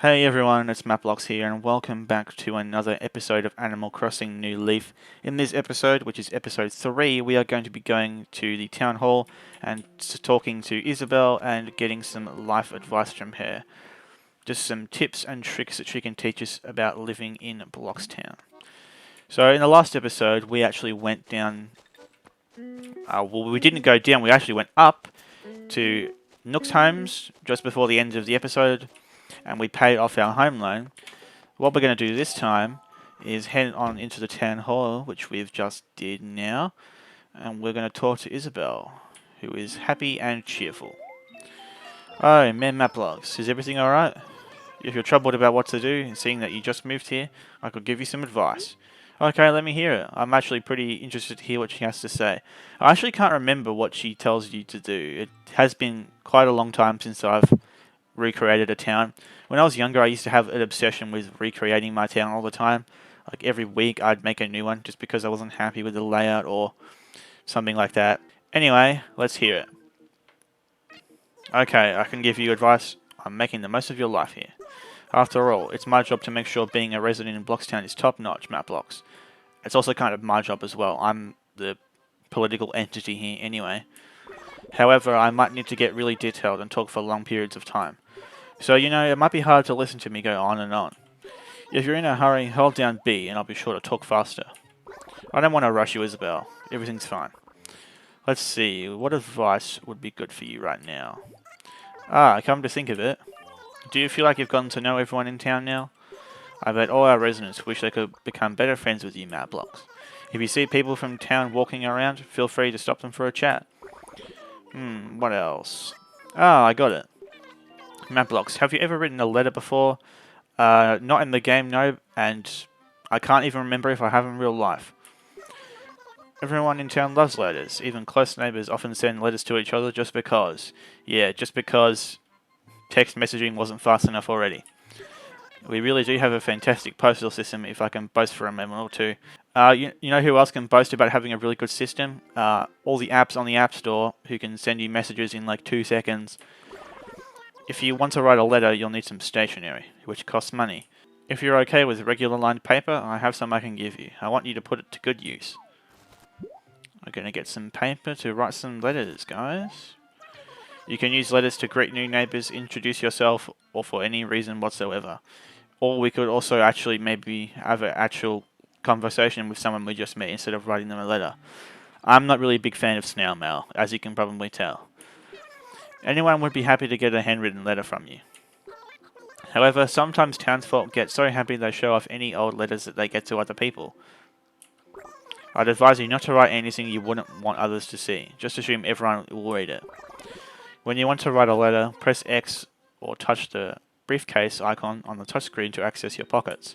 Hey everyone, it's Mapblocks here, and welcome back to another episode of Animal Crossing New Leaf. In this episode, which is episode 3, we are going to be going to the town hall and talking to Isabelle and getting some life advice from her. Just some tips and tricks that she can teach us about living in Bloxtown. So in the last episode, we actually went down... we didn't go down, we actually went up to Nook's homes just before the end of the episode, and we paid off our home loan. What we're going to do this time is head on into the town hall, which we've just did now, and we're going to talk to Isabelle, who is happy and cheerful. Oh, man, Maplogs, is everything alright? If you're troubled about what to do, seeing that you just moved here, I could give you some advice. Okay, let me hear it. I'm actually pretty interested to hear what she has to say. I actually can't remember what she tells you to do. It has been quite a long time since I've recreated a town. When I was younger, I used to have an obsession with recreating my town all the time. Like every week, I'd make a new one just because I wasn't happy with the layout or something like that. Anyway, let's hear it. Okay, I can give you advice on making the most of your life here. After all, it's my job to make sure being a resident in Bloxtown is top-notch, Mapblocks. It's also kind of my job as well. I'm the political entity here anyway. However, I might need to get really detailed and talk for long periods of time. So, it might be hard to listen to me go on and on. If you're in a hurry, hold down B and I'll be sure to talk faster. I don't want to rush you, Isabelle. Everything's fine. Let's see, what advice would be good for you right now? Come to think of it, do you feel like you've gotten to know everyone in town now? I bet all our residents wish they could become better friends with you, Mapblocks. If you see people from town walking around, feel free to stop them for a chat. What else? I got it. Mapblocks, have you ever written a letter before? Not in the game, no, and I can't even remember if I have in real life. Everyone in town loves letters. Even close neighbours often send letters to each other just because. Yeah, just because text messaging wasn't fast enough already. We really do have a fantastic postal system, if I can boast for a moment or two. You know who else can boast about having a really good system? All the apps on the App Store who can send you messages in like 2 seconds. If you want to write a letter, you'll need some stationery, which costs money. If you're okay with regular lined paper, I have some I can give you. I want you to put it to good use. I'm going to get some paper to write some letters, guys. You can use letters to greet new neighbours, introduce yourself, or for any reason whatsoever. Or we could also actually maybe have an actual conversation with someone we just met instead of writing them a letter. I'm not really a big fan of snail mail, as you can probably tell. Anyone would be happy to get a handwritten letter from you. However, sometimes townsfolk get so happy they show off any old letters that they get to other people. I'd advise you not to write anything you wouldn't want others to see. Just assume everyone will read it. When you want to write a letter, press X or touch the briefcase icon on the touchscreen to access your pockets.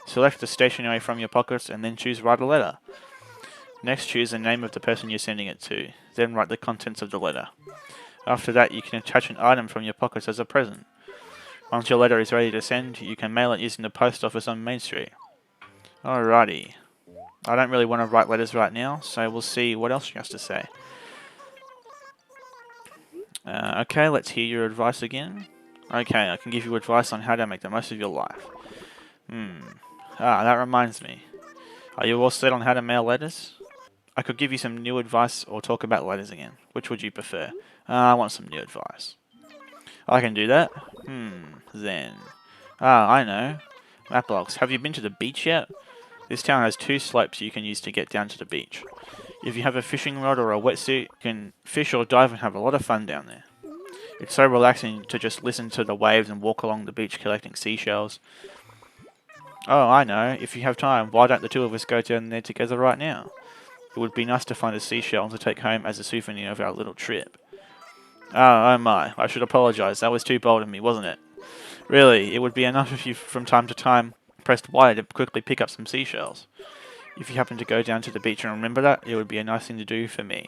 Select the stationery from your pockets and then choose Write a Letter. Next, choose the name of the person you're sending it to. Then write the contents of the letter. After that, you can attach an item from your pockets as a present. Once your letter is ready to send, you can mail it using the post office on Main Street. Alrighty. I don't really want to write letters right now, so we'll see what else she has to say. Okay, let's hear your advice again. Okay, I can give you advice on how to make the most of your life. That reminds me. Are you all set on how to mail letters? I could give you some new advice or talk about letters again. Which would you prefer? I want some new advice. I can do that. Then. I know. Mapblocks, have you been to the beach yet? This town has 2 slopes you can use to get down to the beach. If you have a fishing rod or a wetsuit, you can fish or dive and have a lot of fun down there. It's so relaxing to just listen to the waves and walk along the beach collecting seashells. Oh, I know. If you have time, why don't the 2 of us go down there together right now? It would be nice to find a seashell to take home as a souvenir of our little trip. Oh my, I should apologise. That was too bold of me, wasn't it? Really, it would be enough if you from time to time pressed Y to quickly pick up some seashells. If you happen to go down to the beach and remember that, it would be a nice thing to do for me.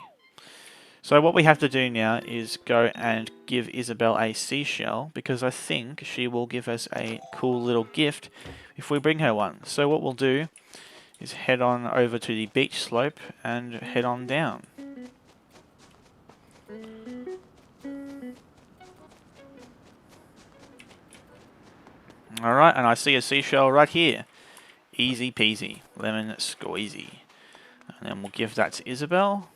So what we have to do now is go and give Isabelle a seashell, because I think she will give us a cool little gift if we bring her one. So what we'll do is head on over to the beach slope and head on down. Alright, and I see a seashell right here. Easy peasy. Lemon squeezy. And then we'll give that to Isabelle.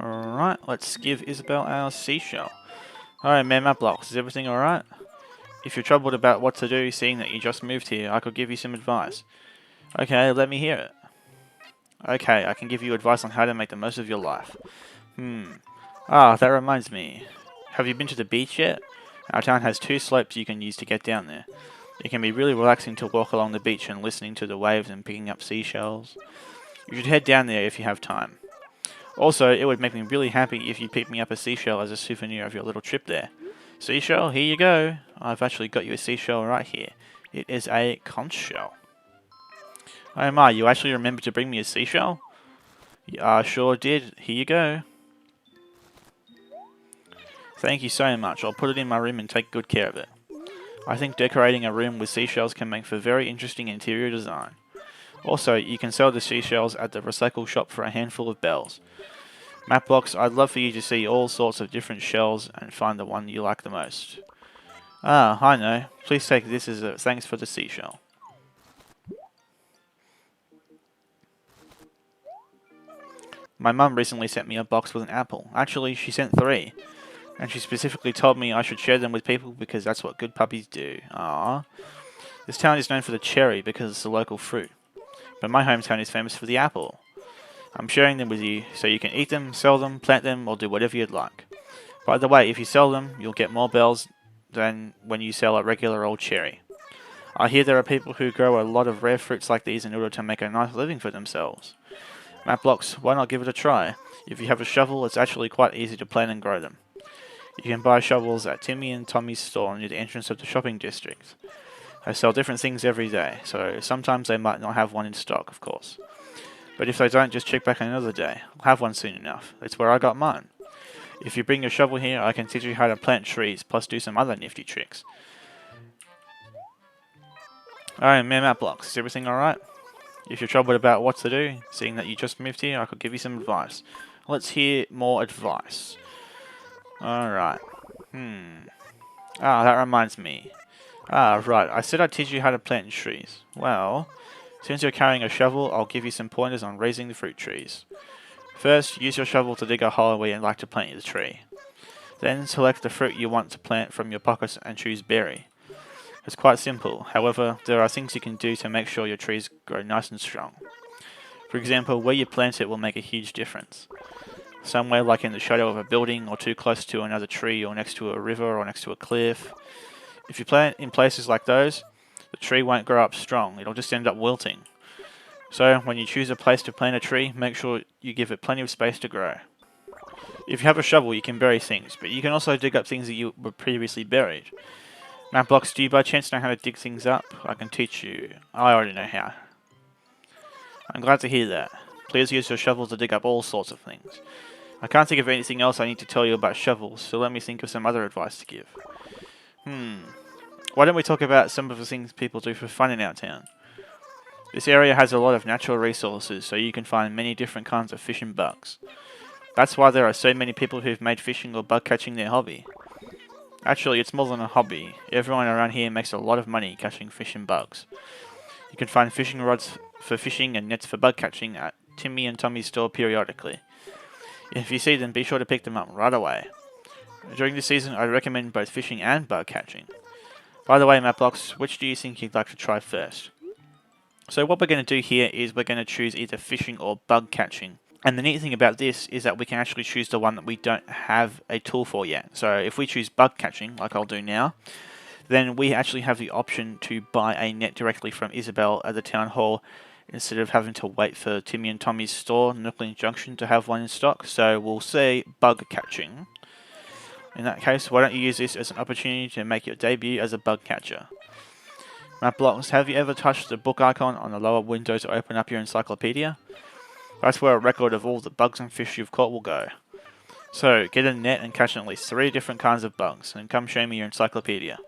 Alright, let's give Isabelle our seashell. Alright, man, map blocks. Is everything alright? If you're troubled about what to do, seeing that you just moved here, I could give you some advice. Okay, let me hear it. Okay, I can give you advice on how to make the most of your life. Ah, that reminds me. Have you been to the beach yet? Our town has 2 slopes you can use to get down there. It can be really relaxing to walk along the beach and listening to the waves and picking up seashells. You should head down there if you have time. Also, it would make me really happy if you picked me up a seashell as a souvenir of your little trip there. Seashell, here you go. I've actually got you a seashell right here. It is a conch shell. Oh my, you actually remembered to bring me a seashell? I sure did. Here you go. Thank you so much. I'll put it in my room and take good care of it. I think decorating a room with seashells can make for very interesting interior design. Also, you can sell the seashells at the recycle shop for a handful of bells. Mapbox, I'd love for you to see all sorts of different shells and find the one you like the most. Ah, I know. Please take this as a thanks for the seashell. My mum recently sent me a box with an apple. Actually, she sent 3. And she specifically told me I should share them with people because that's what good puppies do. Ah, this town is known for the cherry because it's a local fruit. But my hometown is famous for the apple. I'm sharing them with you so you can eat them, sell them, plant them, or do whatever you'd like. By the way, if you sell them, you'll get more bells than when you sell a regular old cherry. I hear there are people who grow a lot of rare fruits like these in order to make a nice living for themselves. Mapblocks, why not give it a try? If you have a shovel, it's actually quite easy to plant and grow them. You can buy shovels at Timmy and Tommy's store near the entrance of the shopping district. They sell different things every day, so sometimes they might not have one in stock, of course. But if they don't, just check back another day. I'll have one soon enough. That's where I got mine. If you bring your shovel here, I can teach you how to plant trees, plus do some other nifty tricks. Alright, man, map blocks. Is everything alright? If you're troubled about what to do, seeing that you just moved here, I could give you some advice. Let's hear more advice. Alright. Ah, that reminds me. Ah, right. I said I'd teach you how to plant trees. Well, since you're carrying a shovel, I'll give you some pointers on raising the fruit trees. First, use your shovel to dig a hole where you'd like to plant your tree. Then, select the fruit you want to plant from your pockets and choose berry. It's quite simple, however, there are things you can do to make sure your trees grow nice and strong. For example, where you plant it will make a huge difference. Somewhere like in the shadow of a building, or too close to another tree, or next to a river, or next to a cliff. If you plant in places like those, the tree won't grow up strong, it'll just end up wilting. So, when you choose a place to plant a tree, make sure you give it plenty of space to grow. If you have a shovel, you can bury things, but you can also dig up things that you were previously buried. Mapblocks, do you by chance know how to dig things up? I can teach you. I already know how. I'm glad to hear that. Please use your shovel to dig up all sorts of things. I can't think of anything else I need to tell you about shovels, so let me think of some other advice to give. Why don't we talk about some of the things people do for fun in our town? This area has a lot of natural resources, so you can find many different kinds of fish and bugs. That's why there are so many people who've made fishing or bug catching their hobby. Actually, it's more than a hobby. Everyone around here makes a lot of money catching fish and bugs. You can find fishing rods for fishing and nets for bug catching at Timmy and Tommy's store periodically. If you see them, be sure to pick them up right away. During this season, I recommend both fishing and bug catching. By the way, Mapblocks, which do you think you'd like to try first? So what we're going to do here is we're going to choose either fishing or bug catching. And the neat thing about this is that we can actually choose the one that we don't have a tool for yet. So if we choose bug catching, like I'll do now, then we actually have the option to buy a net directly from Isabelle at the town hall instead of having to wait for Timmy and Tommy's store, Nooklyn Junction, to have one in stock. So we'll say bug catching. In that case, why don't you use this as an opportunity to make your debut as a bug catcher? Mapblocks, have you ever touched the book icon on the lower window to open up your encyclopedia? That's where a record of all the bugs and fish you've caught will go. So, get a net and catch at least 3 different kinds of bugs, and come show me your encyclopedia.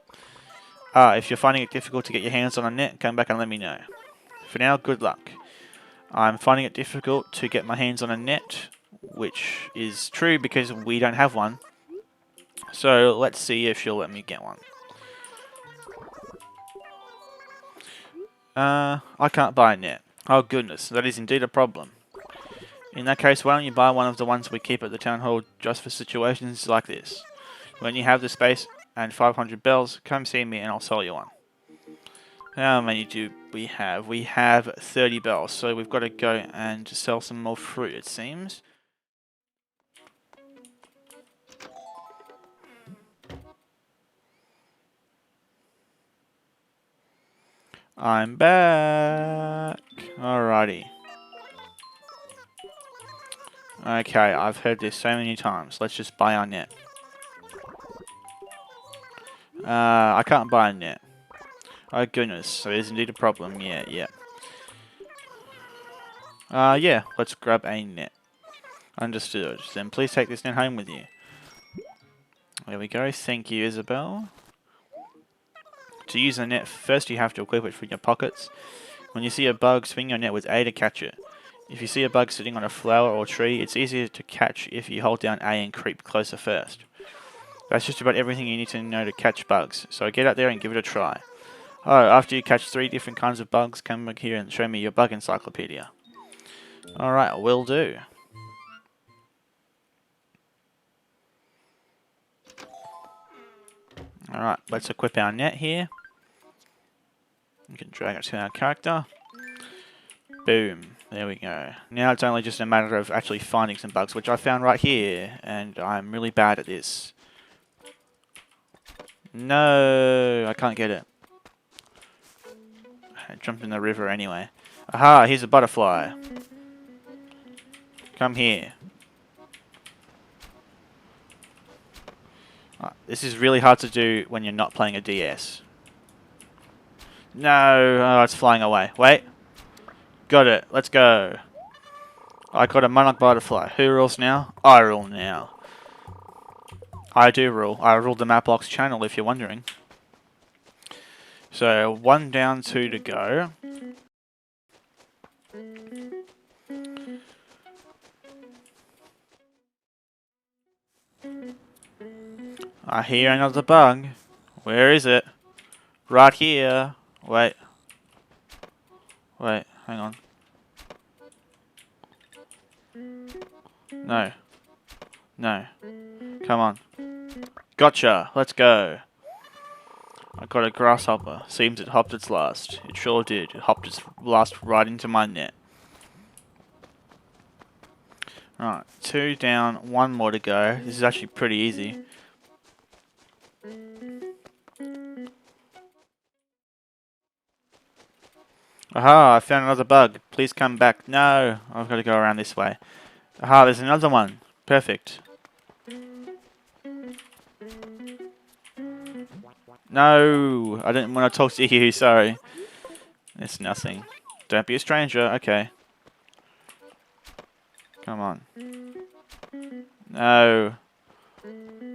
If you're finding it difficult to get your hands on a net, come back and let me know. For now, good luck. I'm finding it difficult to get my hands on a net, which is true because we don't have one. So, let's see if she'll let me get one. I can't buy a net. Oh goodness, that is indeed a problem. In that case, why don't you buy one of the ones we keep at the town hall just for situations like this? When you have the space and 500 bells, come see me and I'll sell you one. How many do we have? We have 30 bells, so we've got to go and sell some more fruit, it seems. I'm back. Alrighty. Okay, I've heard this so many times. Let's just buy our net. I can't buy a net. Oh goodness, so there's indeed a problem. Yeah. Yeah, let's grab a net. Understood. Then please take this net home with you. There we go. Thank you, Isabelle. To use the net, first you have to equip it from your pockets. When you see a bug, swing your net with A to catch it. If you see a bug sitting on a flower or tree, it's easier to catch if you hold down A and creep closer first. That's just about everything you need to know to catch bugs, so get out there and give it a try. Oh, after you catch 3 different kinds of bugs, come back here and show me your bug encyclopedia. Alright, will do. Alright, let's equip our net here. We can drag it to our character. Boom. There we go. Now it's only just a matter of actually finding some bugs, which I found right here, and I'm really bad at this. No, I can't get it. I jumped in the river anyway. Aha, here's a butterfly. Come here. This is really hard to do when you're not playing a DS. No, oh, it's flying away. Wait. Got it. Let's go. I got a monarch butterfly. Who rules now? I rule now. I do rule. I rule the Mapbox channel if you're wondering. So, 1 down, 2 to go. I hear another bug. Where is it? Right here. Wait. Wait, hang on. No. No. Come on. Gotcha. Let's go. I got a grasshopper. Seems it hopped its last. It sure did. It hopped its last right into my net. Alright, 2 down, 1 more to go. This is actually pretty easy. Aha, I found another bug. Please come back. No, I've got to go around this way. Aha, there's another one. Perfect. No, I didn't want to talk to you, sorry. It's nothing. Don't be a stranger, okay. Come on. No.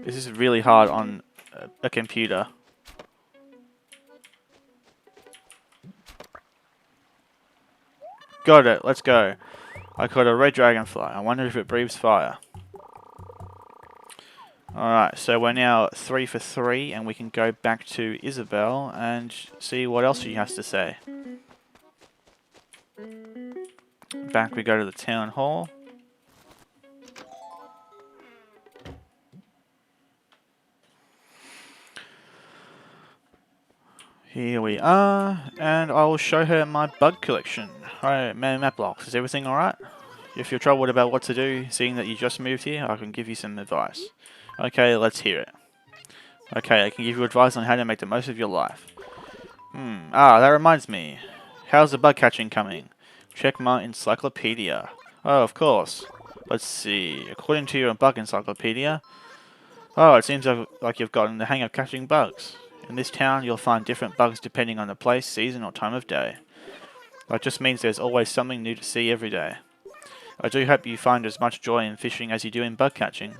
This is really hard on a computer. Got it, let's go. I caught a red dragonfly. I wonder if it breathes fire. Alright, so we're now 3 for 3, and we can go back to Isabelle and see what else she has to say. Back we go to the town hall. Here we are, and I will show her my bug collection. Alright, map blocks. Is everything alright? If you're troubled about what to do, seeing that you just moved here, I can give you some advice. Okay, let's hear it. Okay, I can give you advice on how to make the most of your life. That reminds me. How's the bug catching coming? Check my encyclopedia. Oh, of course. Let's see. According to your bug encyclopedia, it seems like you've gotten the hang of catching bugs. In this town, you'll find different bugs depending on the place, season, or time of day. That just means there's always something new to see every day. I do hope you find as much joy in fishing as you do in bug catching.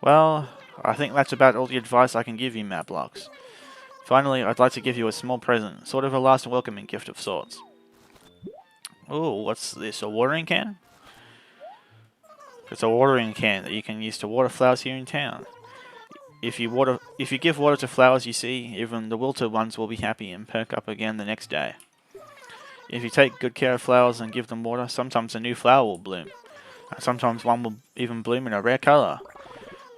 Well, I think that's about all the advice I can give you, Matblocks. Finally, I'd like to give you a small present, sort of a last welcoming gift of sorts. Ooh, what's this, a watering can? It's a watering can that you can use to water flowers here in town. If you give water to flowers you see, even the wilted ones will be happy and perk up again the next day. If you take good care of flowers and give them water, sometimes a new flower will bloom. And sometimes one will even bloom in a rare colour.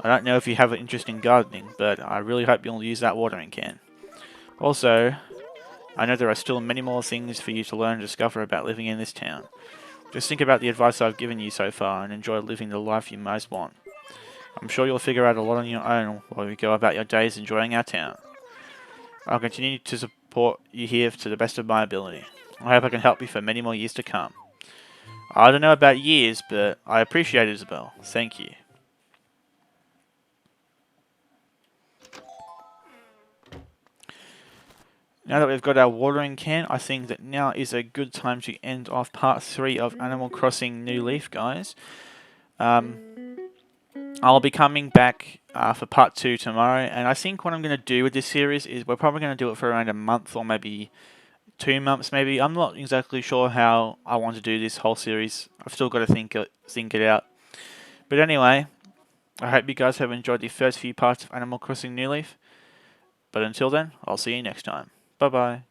I don't know if you have an interest in gardening, but I really hope you'll use that watering can. Also, I know there are still many more things for you to learn and discover about living in this town. Just think about the advice I've given you so far and enjoy living the life you most want. I'm sure you'll figure out a lot on your own while you go about your days enjoying our town. I'll continue to support you here to the best of my ability. I hope I can help you for many more years to come. I don't know about years, but I appreciate it, Isabelle. Thank you. Now that we've got our watering can, I think that now is a good time to end off part 3 of Animal Crossing New Leaf, guys. I'll be coming back for part 2 tomorrow, and I think what I'm going to do with this series is we're probably going to do it for around a month or maybe 2 months, maybe. I'm not exactly sure how I want to do this whole series. I've still got to think it out. But anyway, I hope you guys have enjoyed the first few parts of Animal Crossing New Leaf. But until then, I'll see you next time. Bye bye.